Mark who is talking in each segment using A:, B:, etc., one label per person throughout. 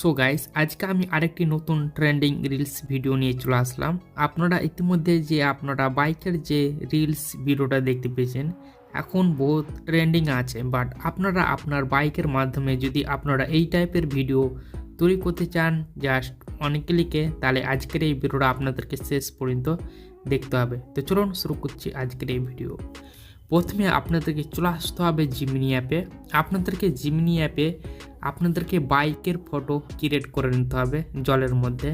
A: So guys, আজকে আমি আরেকটি নতুন ট্রেন্ডিং রিলস ভিডিও নিয়ে চলে আসলাম। আপনারা ইতিমধ্যে যে আপনারা বাইকের যে রিলস ভিডিওটা দেখতে পেয়েছেন, এখন বহুত ট্রেন্ডিং আছে। বাট আপনারা আপনার বাইকের মাধ্যমে যদি আপনারা এই টাইপের ভিডিও তৈরি করতে চান জাস্ট অনেক ক্লিকে, তাহলে আজকের এই ভিডিওটা আপনাদেরকে শেষ পর্যন্ত দেখতে হবে। তো চলুন শুরু করছি আজকের এই ভিডিও। প্রথমে আপনাদেরকে চলে আসতে হবে জিমিনি অ্যাপে। আপনাদেরকে বাইকের ফটো ক্রিয়েট করে নিতে হবে জলের মধ্যে।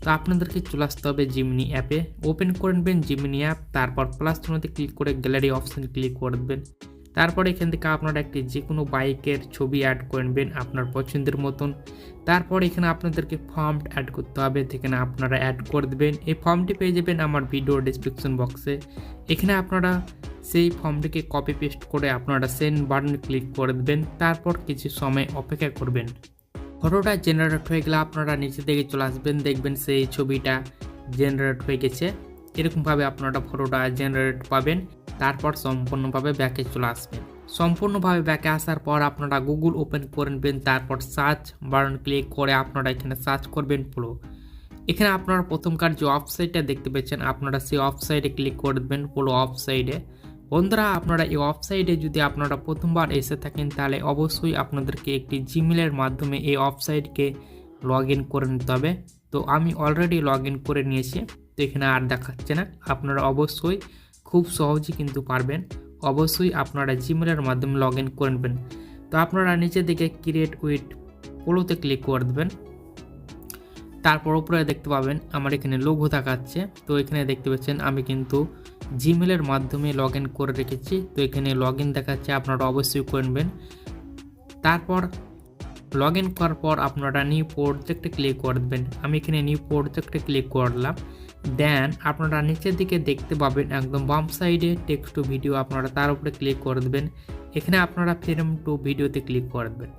A: তো আপনাদেরকে চলে আসতে হবে জিমিনি অ্যাপে, ওপেন করে নেবেন জিমিনি অ্যাপ, তারপর প্লাস চিহ্নতে ক্লিক করে গ্যালারি অপশানে ক্লিক করে দেবেন। তারপর এখান থেকে আপনারা একটি যে কোনো বাইকের ছবি অ্যাড করে নেবেন আপনার পছন্দের মতন। তারপর এখানে আপনাদেরকে ফর্ম অ্যাড করতে হবে, যেখানে আপনারা অ্যাড করে দেবেন। এই ফর্মটি পেয়ে যাবেন আমার ভিডিও ডিসক্রিপশন বক্সে। এখানে আপনারা সেই ফর্মটিকে কপি পেস্ট করে আপনারা সেন্ড বাটনে ক্লিক করে দেবেন। তারপর কিছু সময় অপেক্ষা করবেন। ফটোটা জেনারেট হয়ে গেলে আপনারা নিচে দিকে চলে আসবেন, দেখবেন সেই ছবিটা জেনারেট হয়ে গেছে। এরকমভাবে আপনারা ফটোটা জেনারেট পাবেন। তারপর সম্পূর্ণভাবে ব্যাকে চলে আসবেন। সম্পূর্ণভাবে ব্যাকে আসার পর আপনারা গুগল ওপেন করে নেবেন, তারপর সার্চ বাটন ক্লিক করে আপনারা এখানে সার্চ করবেন পোলো। এখানে আপনারা প্রথমকার যে ওয়েবসাইটটা দেখতে পাচ্ছেন, আপনারা সেই ওয়েবসাইটে ক্লিক করে দেবেন, পোলো ওয়েবসাইটে। বন্ধুরা, আপনারা এই ওয়েবসাইটে যদি আপনারা প্রথমবার এসে থাকেন, তাহলে অবশ্যই আপনাদেরকে একটি জিমেলের মাধ্যমে এই ওয়েবসাইটকে লগ ইন করে নিতে হবে। তো আমি অলরেডি লগ ইন করে নিয়েছি, তো এখানে আর দেখাচ্ছে না। আপনারা অবশ্যই খুব সহজেই কিন্তু পারবেন। অবশ্যই আপনারা জিমেলের মাধ্যমে লগ ইন করে নেবেন। তো আপনারা নিচের দিকে ক্রিয়েট উইথ পোলোতে ক্লিক করে দেবেন। তারপর উপরে দেখতে পাবেন আমার এখানে লোগো দেখাচ্ছে। তো এখানে দেখতে পাচ্ছেন আমি কিন্তু জিমেলের মাধ্যমে লগ ইন করে রেখেছি। তো এখানে লগ ইন দেখাচ্ছে, আপনারা অবশ্যই করে নেবেন। তারপর লগ ইন করার পর আপনারা নিউ প্রজেক্টে ক্লিক করে দেবেন। আমি এখানে নিউ প্রজেক্টে ক্লিক করলাম। দেন আপনারা নিচের দিকে দেখতে পাবেন একদম বাম সাইডে টেক্সট টু ভিডিও, আপনারা তার উপরে ক্লিক করে দেবেন। এখানে আপনারা ফ্রেম টু ভিডিওতে ক্লিক করে দেবেন।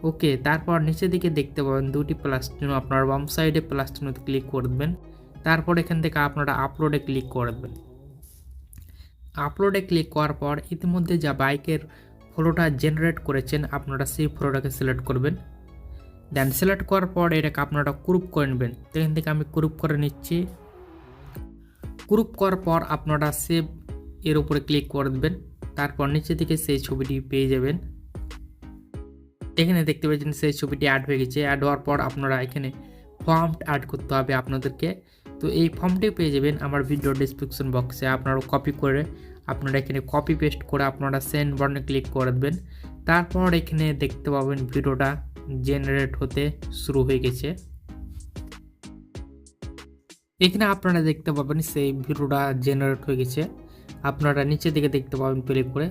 A: ওকে, তারপর নিচের দিকে দেখতে পাবেন দুটি প্লাস চিহ্ন, আপনারা বাম সাইডে প্লাস চিহ্নতে ক্লিক করে দেবেন। তারপর এখান থেকে আপনারা আপলোডে ক্লিক করে দেবেন। আপলোডে ক্লিক করার পর ইতিমধ্যে যা বাইকের ফটোটা জেনারেট করেছেন, আপনারা সেই ফটোটাকে সিলেক্ট করবেন। দেন সিলেক্ট করার পর এটাকে আপনারা গ্রুপ করে নেবেন। এখান থেকে আমি গ্রুপ করে নিচ্ছি। গ্রুপ করার পর আপনারা সেভ এর উপরে ক্লিক করে দেবেন। তারপর নিচে থেকে সেই ছবিটি পেয়ে যাবেন। এখানে দেখতে পাচ্ছেন সেই ছবিটি অ্যাড হয়ে গেছে। অ্যাড হওয়ার পর আপনারা এখানে ফর্ম অ্যাড করতে হবে আপনাদেরকে। তো এই ফর্মটি পেয়ে যাবেন আমার ভিডিও ডিসক্রিপশন বক্সে। আপনারা কপি করে আপনারা এখানে কপি পেস্ট করে আপনারা সেন্ড বাটনে ক্লিক করে দেবেন। তারপর এখানে দেখতে পাবেন ভিডিওটা জেনারেট হতে শুরু হয়ে গেছে। এখানে আপনারা দেখতে পাবেন সেই ভিডিওটা জেনারেট হয়ে গেছে। আপনারা নিচে দিকে দেখতে পাবেন প্লে করে।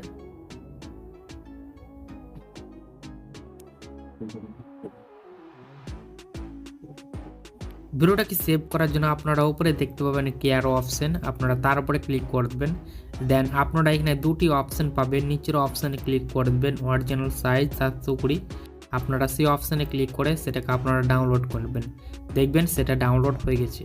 A: ভিডিওটাকে সেভ করার জন্য আপনারা উপরে দেখতে পাবেন কেয়ার অপশন, আপনারা তার উপরে ক্লিক করে দেবেন। দেন আপনারা এখানে দুটি অপশন পাবেন, নিচের অপশানে ক্লিক করে দেবেন অরিজিনাল সাইজ 720। আপনারা সেই অপশানে ক্লিক করে সেটাকে আপনারা ডাউনলোড করবেন, দেখবেন সেটা ডাউনলোড হয়ে গেছে।